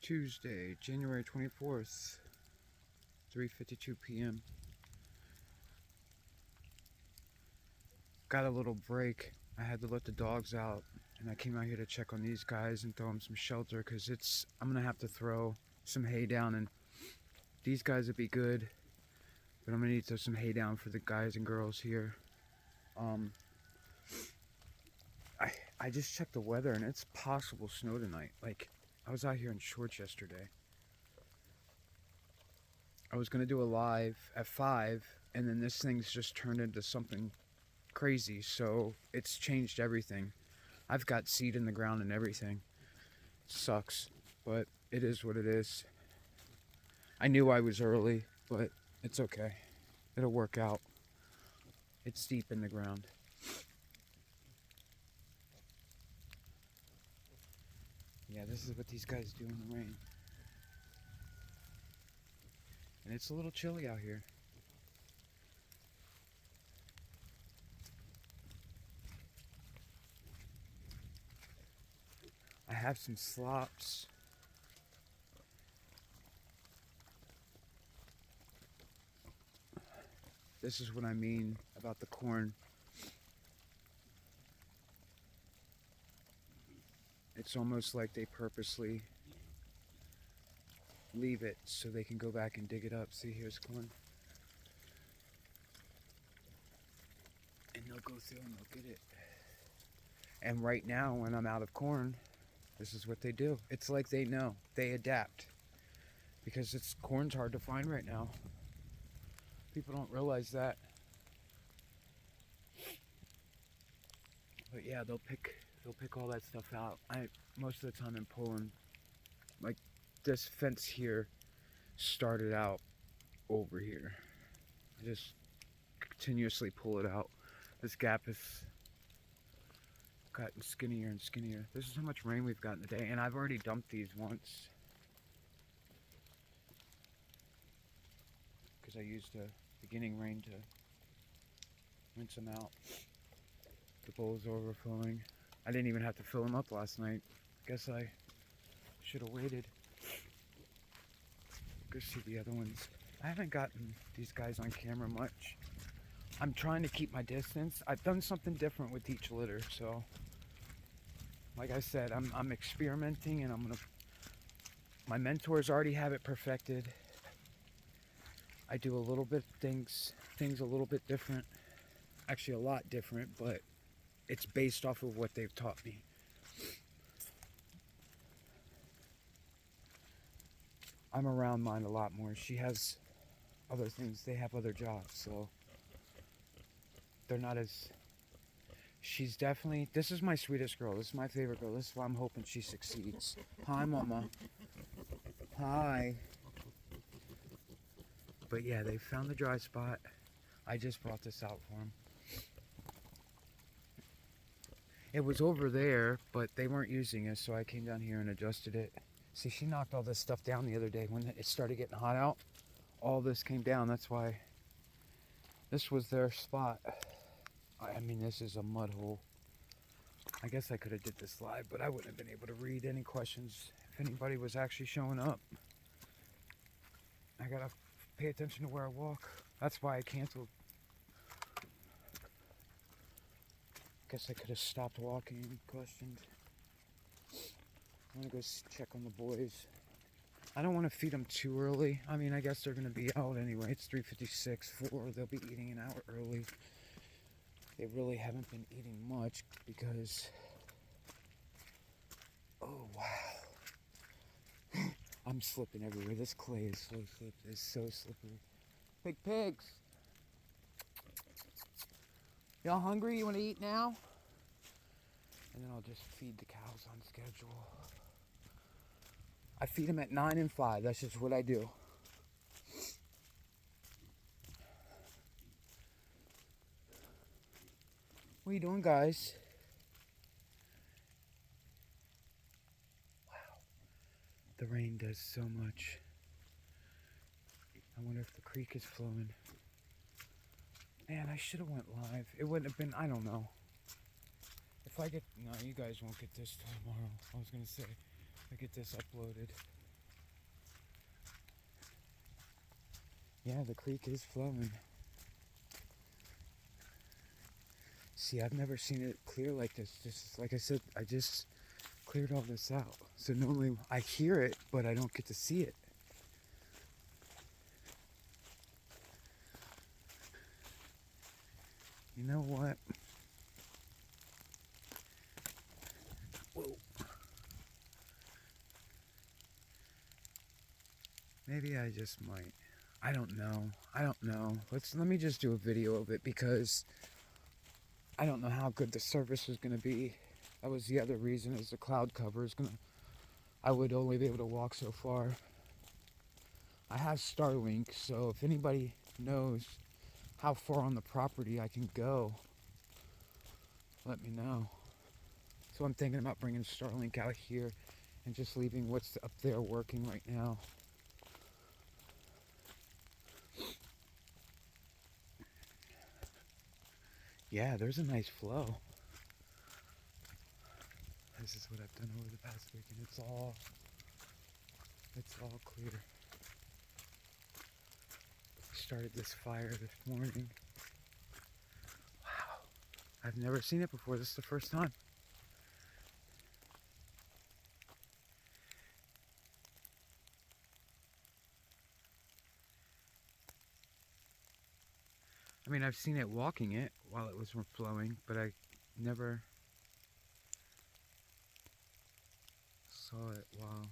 Tuesday, January 24th, 3:52 p.m. Got a little break. I had to let the dogs out, and I came out here to check on these guys and throw them some shelter because I'm gonna have to throw some hay down, and these guys would be good, but I'm gonna need to throw some hay down for the guys and girls here. Um, I just checked the weather, and it's possible snow tonight. Like, I was out here in shorts yesterday. I was gonna do a live at 5, and then this thing's just turned into something crazy, so it's changed everything. I've got seed in the ground and everything. Sucks, but it is what it is. I knew I was early, but it's okay. It'll work out. It's deep in the ground. Yeah, this is what these guys do in the rain. And it's a little chilly out here. I have some slops. This is what I mean about the corn. It's almost like they purposely leave it so they can go back and dig it up. See, here's corn. And they'll go through and they'll get it. And right now, when I'm out of corn, this is what they do. It's like they know. They adapt. Because corn's hard to find right now. People don't realize that. But yeah, they'll pick all that stuff out. Most of the time I'm pulling, like, this fence here started out over here. I just continuously pull it out. This gap has gotten skinnier and skinnier. This is how much rain we've gotten today, and I've already dumped these once because I used the beginning rain to rinse them out. The bowl's overflowing. I didn't even have to fill them up last night. Guess I should have waited. Go see the other ones. I haven't gotten these guys on camera much. I'm trying to keep my distance. I've done something different with each litter, so like I said, I'm experimenting, and my mentors already have it perfected. I do a little bit things a little bit different. Actually, a lot different, but it's based off of what they've taught me. I'm around mine a lot more. She has other things. They have other jobs, so they're not as... She's definitely... This is my sweetest girl. This is my favorite girl. This is why I'm hoping she succeeds. Hi, Mama. Hi. But yeah, they found the dry spot. I just brought this out for them. It was over there, but they weren't using it, so I came down here and adjusted it. See, she knocked all this stuff down the other day when it started getting hot out. All this came down. That's why this was their spot. I mean, this is a mud hole. I guess I could have did this live, but I wouldn't have been able to read any questions if anybody was actually showing up. I gotta pay attention to where I walk. That's why I canceled. Guess I could have stopped walking and questioned. I'm gonna go check on the boys. I don't want to feed them too early. I mean, I guess they're gonna be out anyway. It's 3:56, 4. They'll be eating an hour early. They really haven't been eating much because... Oh, wow. I'm slipping everywhere. This clay is so slippery. Big pigs. Y'all hungry? You want to eat now? And then I'll just feed the cows on schedule. I feed them at 9 and 5. That's just what I do. What are you doing, guys? Wow. The rain does so much. I wonder if the creek is flowing. Man, I should have went live. It wouldn't have been, I don't know. If I get, no, you guys won't get this till tomorrow. I was going to say, I get this uploaded. Yeah, the creek is flowing. See, I've never seen it clear like this. Just like I said, I just cleared all this out. So normally I hear it, but I don't get to see it. You know what? Whoa. Maybe I just might. I don't know. Let me just do a video of it because I don't know how good the service is going to be. That was the other reason, is the cloud cover is going to, I would only be able to walk so far. I have Starlink, so if anybody knows how far on the property I can go, let me know. So I'm thinking about bringing Starlink out here and just leaving what's up there working right now. Yeah, there's a nice flow. This is what I've done over the past week, and it's all clear. Started this fire this morning. Wow, I've never seen it before. This is the first time. I mean, I've seen it walking it while it was flowing, but I never saw it while...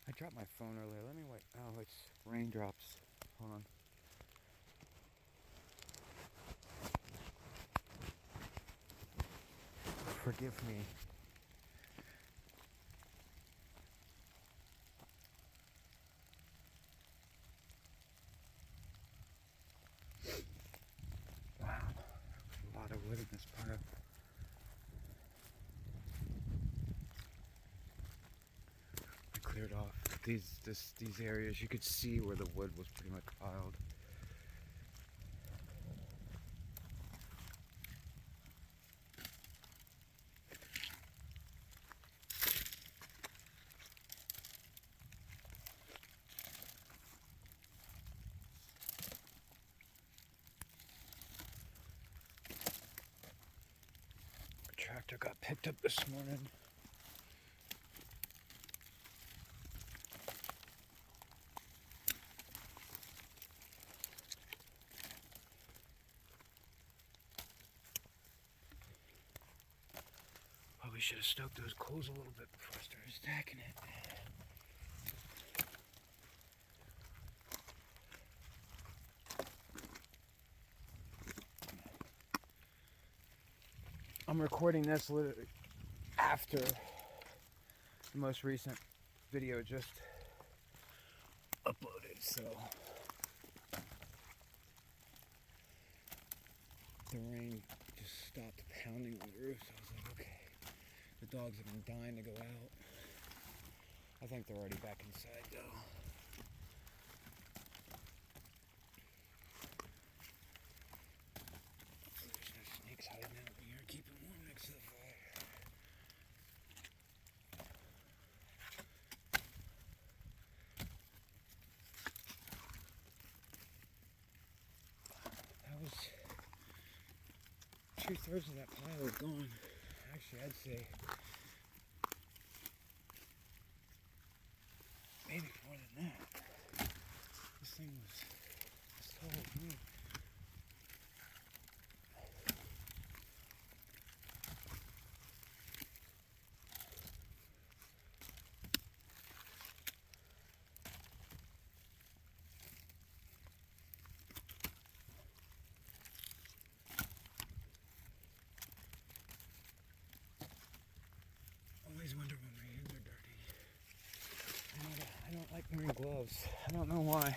I dropped my phone earlier. Let me wait. Oh, it's raindrops. Hold on. Forgive me. Wow, a lot of wood in this pile. I cleared off these areas. You could see where the wood was pretty much piled. A tractor got picked up this morning. Probably should have stoked those coals a little bit before I started stacking it. I'm recording this literally after the most recent video just uploaded, so the rain just stopped pounding on the roof, so I was like, okay. The dogs have been dying to go out. I think they're already back inside though. There's no snakes hiding out here. Keep it warm next to the fire. That was 2/3 of that pile is gone. Actually, I'd say maybe more than that. This thing was as tall as me. Always wonder when my hands are dirty. I don't like wearing gloves. I don't know why. I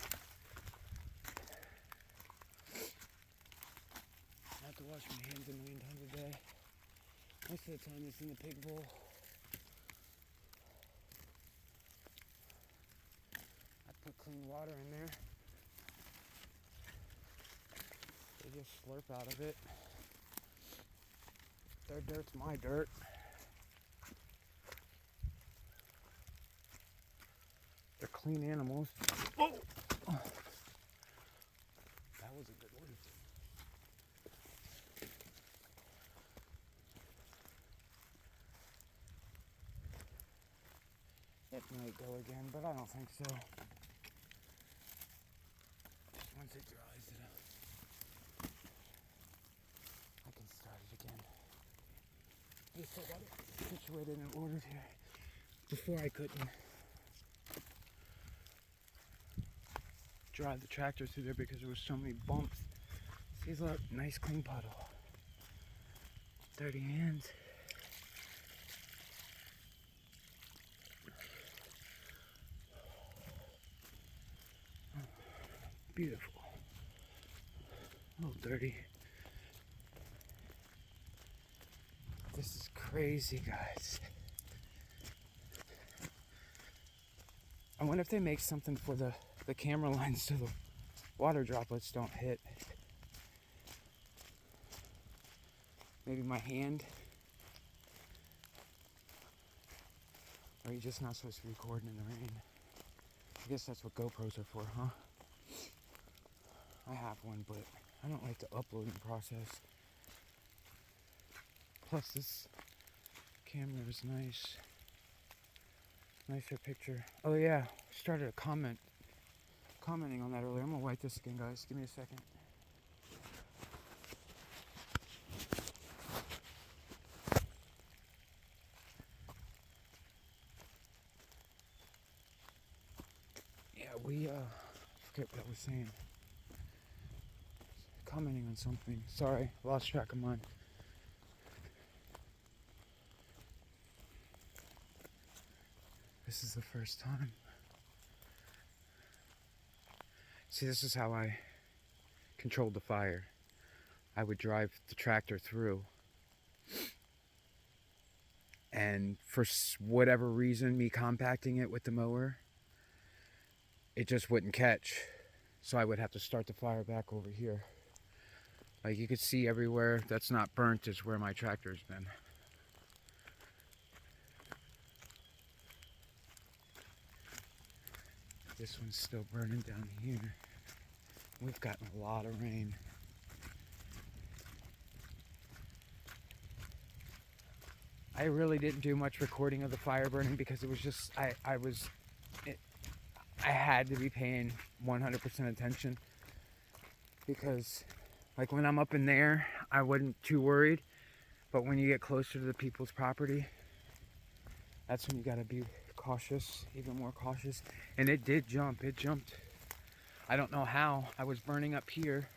have to wash my hands a million times a day. Most of the time it's in the pig bowl. I put clean water in there. They just slurp out of it. Their dirt's my dirt. They're clean animals. Oh! That was a good one. It might go again, but I don't think so. Once it dries it up, I can start it again. At least I got it situated and ordered here. Before I couldn't drive the tractor through there because there was so many bumps. See, look, nice clean puddle. Dirty hands. Beautiful. A little dirty. This is crazy, guys. I wonder if they make something for the camera lines so the water droplets don't hit. Maybe my hand. Or are you just not supposed to be recording in the rain? I guess that's what GoPros are for, huh? I have one, but I don't like the uploading process. Plus this camera is nice. Nicer picture. Oh yeah, started a commenting on that earlier. I'm gonna wipe this again, guys. Give me a second. Yeah, forget what I was saying. Commenting on something. Sorry, lost track of mine. This is the first time. See, this is how I controlled the fire. I would drive the tractor through, and for whatever reason, me compacting it with the mower, it just wouldn't catch. So I would have to start the fire back over here. Like you could see everywhere that's not burnt is where my tractor's been. This one's still burning down here. We've gotten a lot of rain. I really didn't do much recording of the fire burning because it was just, I had to be paying 100% attention, because like when I'm up in there, I wasn't too worried, but when you get closer to the people's property, that's when you gotta be cautious, even more cautious. And it did jump, it jumped. I don't know how. I was burning up here.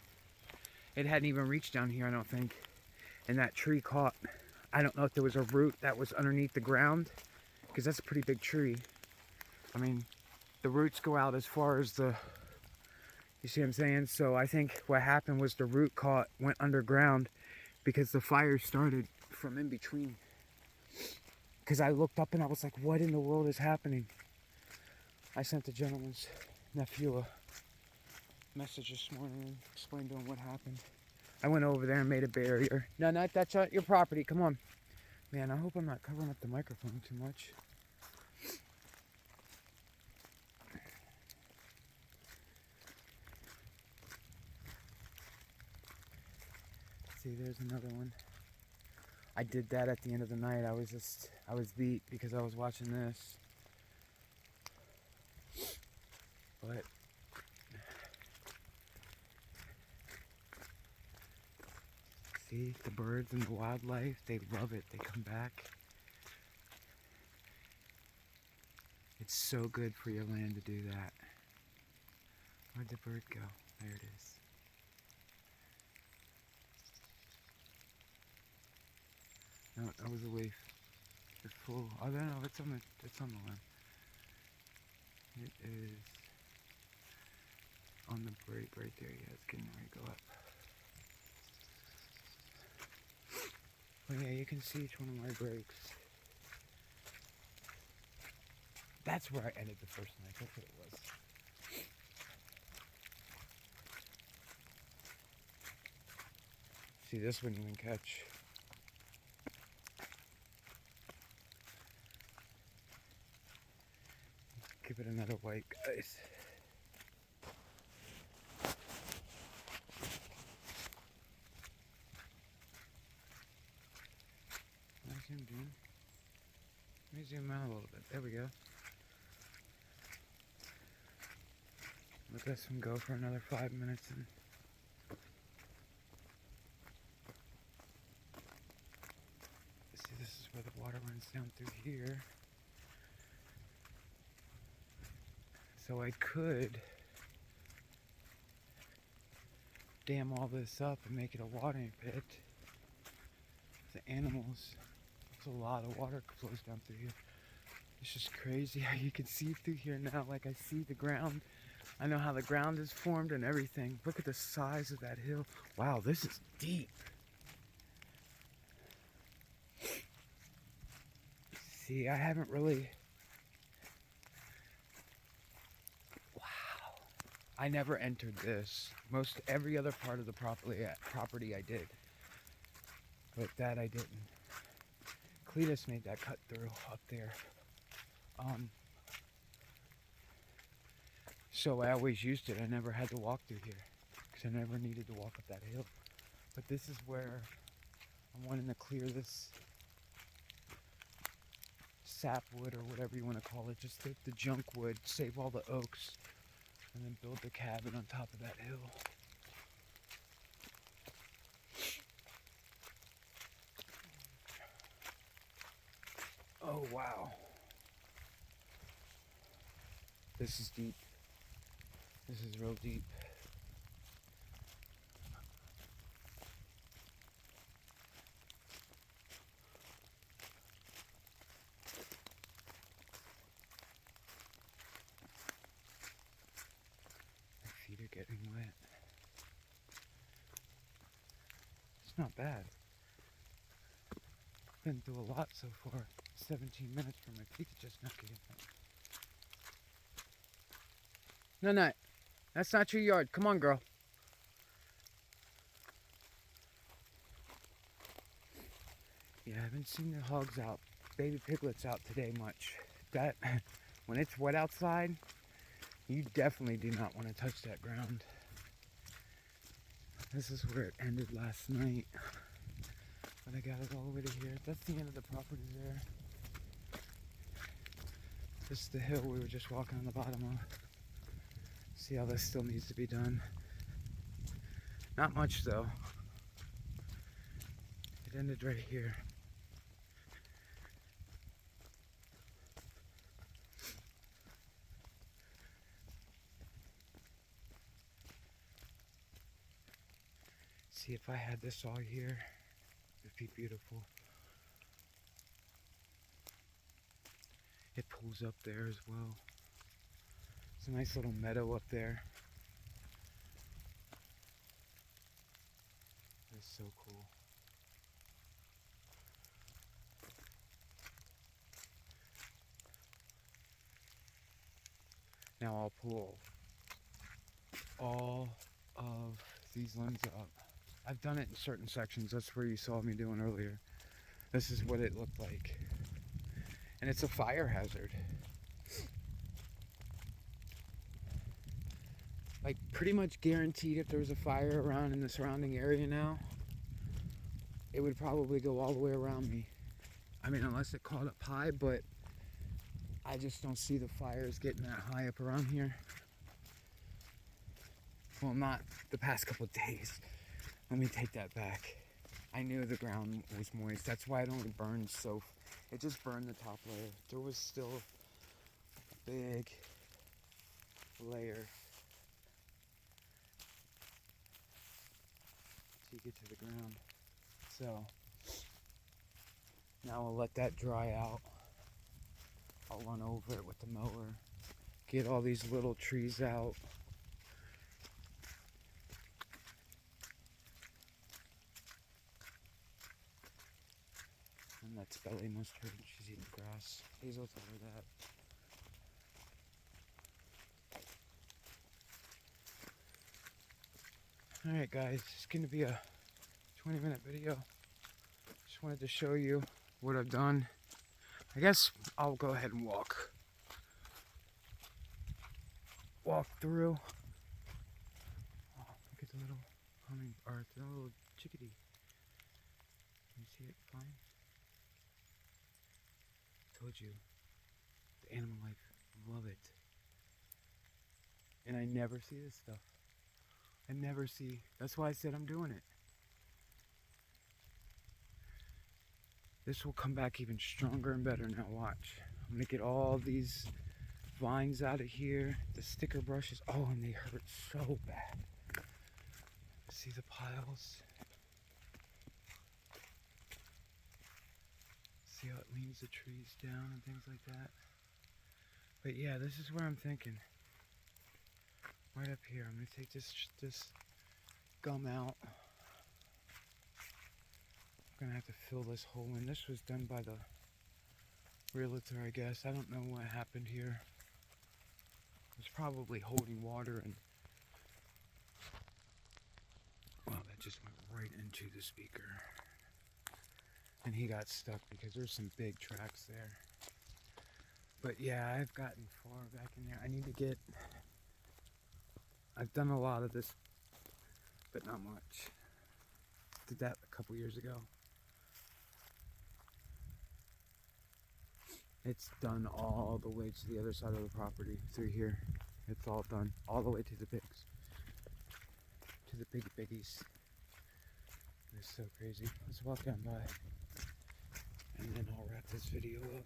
It hadn't even reached down here, I don't think. And that tree caught. I don't know if there was a root that was underneath the ground, because that's a pretty big tree. I mean, the roots go out as far as the, you see what I'm saying? So I think what happened was the root went underground, because the fire started from in between. Because I looked up and I was like, what in the world is happening? I sent the gentleman's nephew a message this morning, explained to him what happened. I went over there and made a barrier. No, that's not your property. Come on. Man, I hope I'm not covering up the microphone too much. See, there's another one. I did that at the end of the night. I was beat because I was watching this. But see, the birds and the wildlife, they love it. They come back. It's so good for your land to do that. Where'd the bird go? There it is. No, that was a leaf. It's full. Oh no, it's on the limb. It is on the break right there. Yeah, it's getting ready to go up. But yeah, you can see each one of my breaks. That's where I ended the first night. That's what it was. See, this wouldn't even catch. Give it another wipe, guys. Let me zoom out a little bit. There we go. Let this one go for another 5 minutes. And see, this is where the water runs down through here. So I could dam all this up and make it a watering pit. The animals, there's a lot of water flows down through here. It's just crazy how you can see through here now. Like, I see the ground. I know how the ground is formed and everything. Look at the size of that hill. Wow, this is deep. See, I haven't really... Wow. I never entered this. Every other part of the property I did. But that I didn't. Cletus made that cut through up there. So I always used it. I never had to walk through here because I never needed to walk up that hill. But this is where I'm wanting to clear this sapwood or whatever you want to call it. Just take the junk wood, save all the oaks, and then build the cabin on top of that hill. Oh, wow. This is deep. This is real deep. My feet are getting wet. It's not bad. Been through a lot so far. 17 minutes for my feet to just not get wet. No, that's not your yard. Come on, girl. Yeah, I haven't seen the hogs out, baby piglets out today much. That, when it's wet outside, you definitely do not want to touch that ground. This is where it ended last night. But I got it all the way to here. That's the end of the property there. This is the hill we were just walking on the bottom of. See how this still needs to be done. Not much though. It ended right here. See, if I had this all here, it'd be beautiful. It pulls up there as well. It's a nice little meadow up there. It's so cool. Now I'll pull all of these limbs up. I've done it in certain sections. That's where you saw me doing earlier. This is what it looked like. And it's a fire hazard. Like, pretty much guaranteed if there was a fire around in the surrounding area now, it would probably go all the way around me. I mean, unless it caught up high, but I just don't see the fires getting that high up around here. Well, not the past couple of days. Let me take that back. I knew the ground was moist. That's why it only burned so... It just burned the top layer. There was still a big layer till you get to the ground. So now I'll let that dry out. I'll run over it with the mower, get all these little trees out. And that's Belly Mustard. She's eating grass. Hazel's over that. Alright guys, it's going to be a 20-minute video. Just wanted to show you what I've done. I guess I'll go ahead and walk. walk through. Oh, look at the little humming, or the little chickadee. Can you see it flying? Told you, the animal life, love it. And I never see this stuff. I never see, that's why I said I'm doing it. This will come back even stronger and better now, watch. I'm gonna get all these vines out of here, the sticker brushes. Oh, and they hurt so bad. See the piles? See how it leans the trees down and things like that? But yeah, this is where I'm thinking. Right up here, I'm gonna take this gum out. I'm gonna have to fill this hole in. This was done by the realtor, I guess. I don't know what happened here. It was probably holding water and... Well, that just went right into the speaker. And he got stuck because there's some big tracks there. But yeah, I've gotten far back in there. I need to get... I've done a lot of this, but not much. Did that a couple years ago. It's done all the way to the other side of the property through here. It's all done all the way to the pigs, to the piggies. It's so crazy. Let's walk down by and then I'll wrap this video up.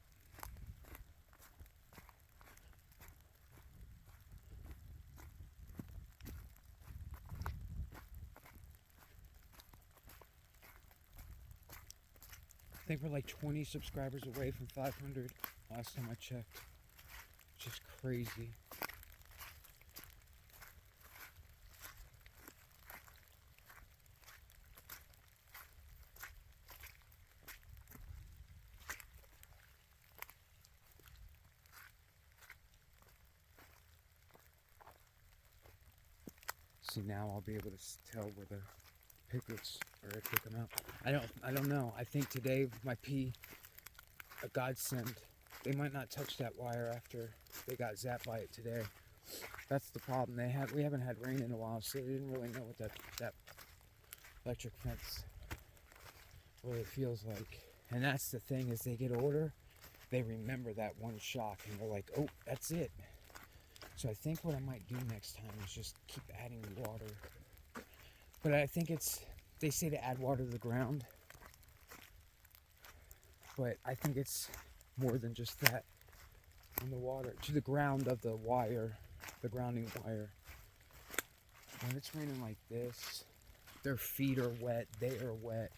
I think we're like 20 subscribers away from 500 last time I checked. Which is crazy. See, now I'll be able to tell where the piglets are if they come out. I don't know. I think today might be a godsend. They might not touch that wire after they got zapped by it today. That's the problem. We haven't had rain in a while, so they didn't really know what that electric fence, what it feels like. And that's the thing, as they get older, they remember that one shock and they're like, oh, that's it. So I think what I might do next time is just keep adding water. But I think they say to add water to the ground. But I think it's more than just that. On the water, to the ground of the wire, the grounding wire. When it's raining like this, their feet are wet, they are wet.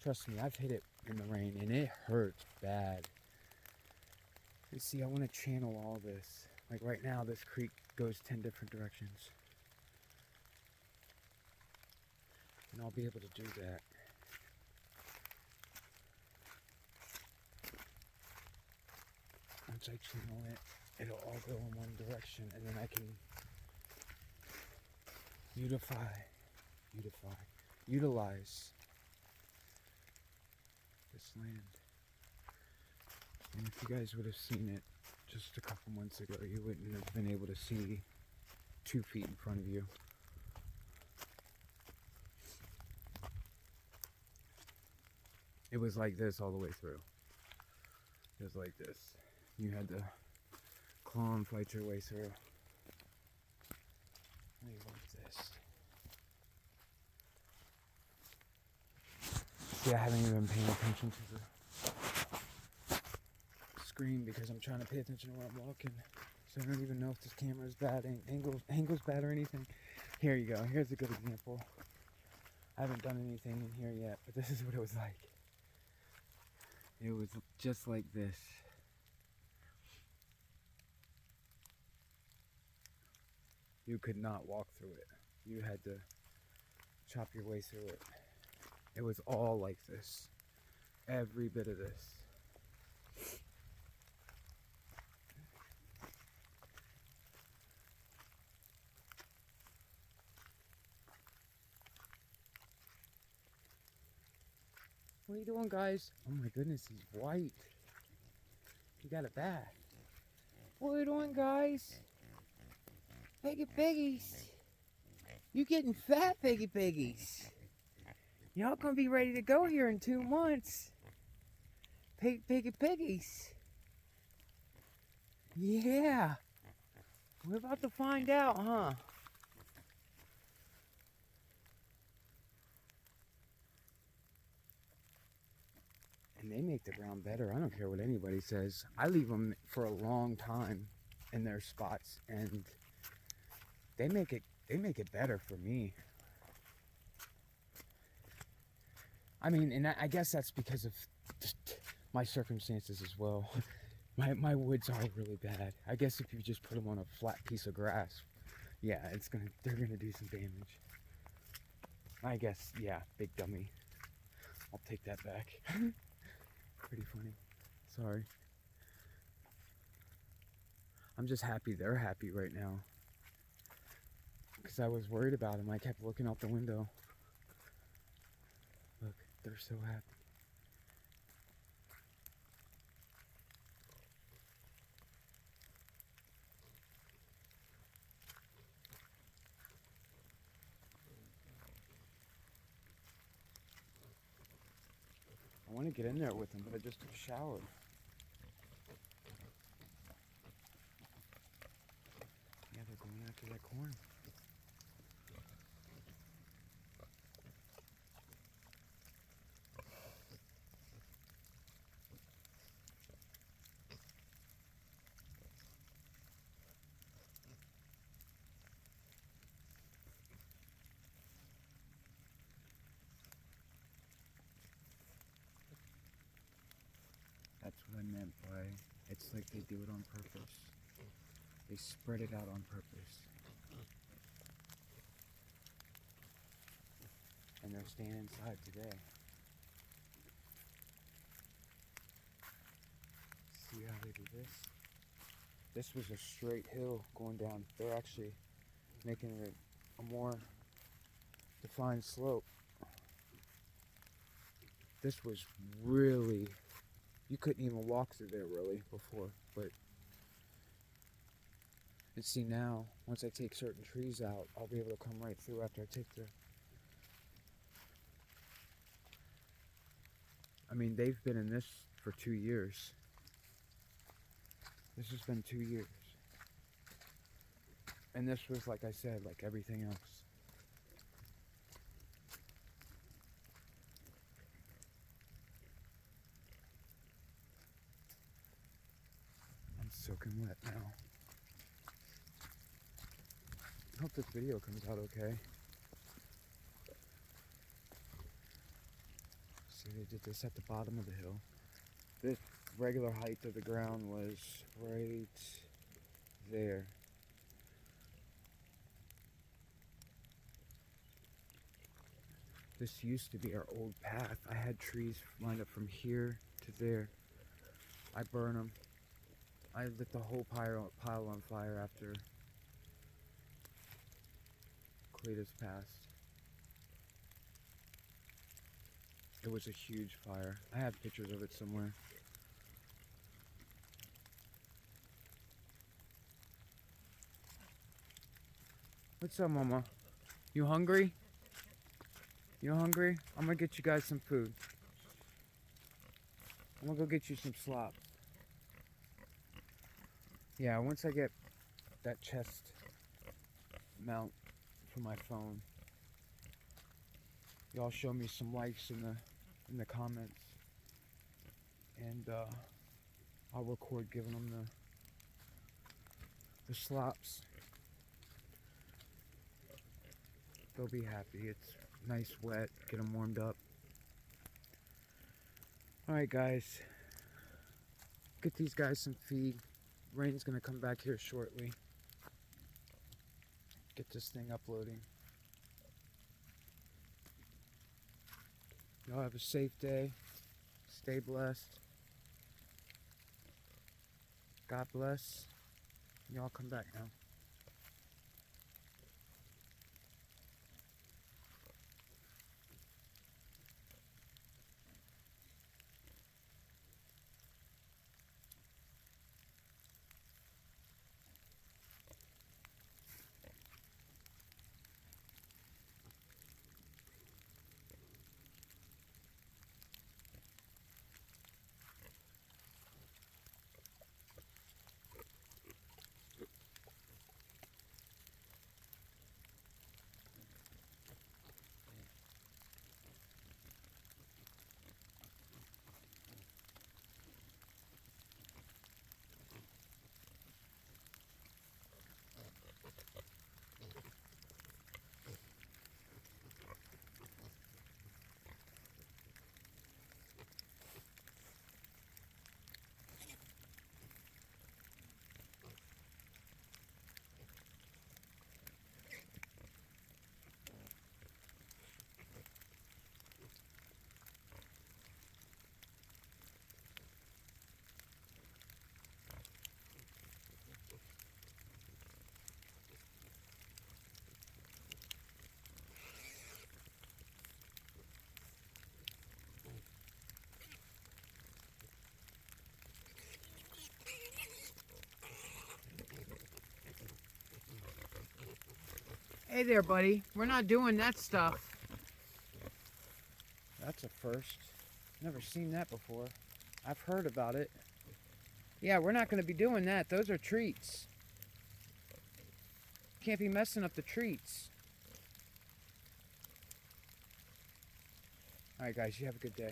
Trust me, I've hit it in the rain and it hurts bad. You see, I want to channel all this. Like right now, this creek goes 10 different directions. And I'll be able to do that. Once I channel it, it'll all go in one direction, and then I can utilize this land. And if you guys would have seen it just a couple months ago, you wouldn't have been able to see 2 feet in front of you. It was like this all the way through. It was like this. You had to claw and fight your way through. Maybe like this. See, I haven't even been paying attention to the screen because I'm trying to pay attention to where I'm walking. So I don't even know if this camera is bad, angle's bad or anything. Here you go. Here's a good example. I haven't done anything in here yet, but this is what it was like. It was just like this. You could not walk through it. You had to chop your way through it. It was all like this. Every bit of this. What are you doing, guys? Oh my goodness, he's white. He got it bad. What are you doing, guys? Piggy piggies. You getting fat, piggy piggies. Y'all gonna be ready to go here in 2 months. Piggy piggies. Yeah. We're about to find out, huh? And they make the ground better. I don't care what anybody says. I leave them for a long time in their spots, and they make it better for me. I mean, and I guess that's because of just my circumstances as well. My woods are really bad. I guess if you just put them on a flat piece of grass, yeah, they're gonna do some damage. I guess, yeah, big dummy. I'll take that back. Pretty funny. Sorry. I'm just happy they're happy right now. Because I was worried about them. I kept looking out the window. Look, they're so happy. I want to get in there with them, but I just took a shower. Yeah, they're going after that corn. That's what I meant by it's like they do it on purpose. They spread it out on purpose. And they're staying inside today. See how they do this? This was a straight hill going down. They're actually making it a more defined slope. This was really, you couldn't even walk through there really before, but and see now, once I take certain trees out, I'll be able to come right through after I take I mean, they've been in this for 2 years. This has been 2 years. And this was, like I said, like everything else. I'm soaking wet now. I hope this video comes out okay. See, they did this at the bottom of the hill. The regular height of the ground was right there. This used to be our old path. I had trees lined up from here to there. I burned them. I lit the whole pile on fire after Cletus passed. It was a huge fire. I have pictures of it somewhere. What's up, Mama? You hungry? You hungry? I'm gonna get you guys some food. I'm gonna go get you some slop. Yeah, once I get that chest mount for my phone, y'all show me some likes in the comments, and I'll record giving them the slops. They'll be happy. It's nice, wet. Get them warmed up. All right, guys. Get these guys some feed. Rain's gonna come back here shortly. Get this thing uploading. Y'all have a safe day. Stay blessed. God bless. Y'all come back now. Hey there, buddy. We're not doing that stuff. That's a first. Never seen that before. I've heard about it. Yeah, we're not going to be doing that. Those are treats. Can't be messing up the treats. Alright guys, you have a good day.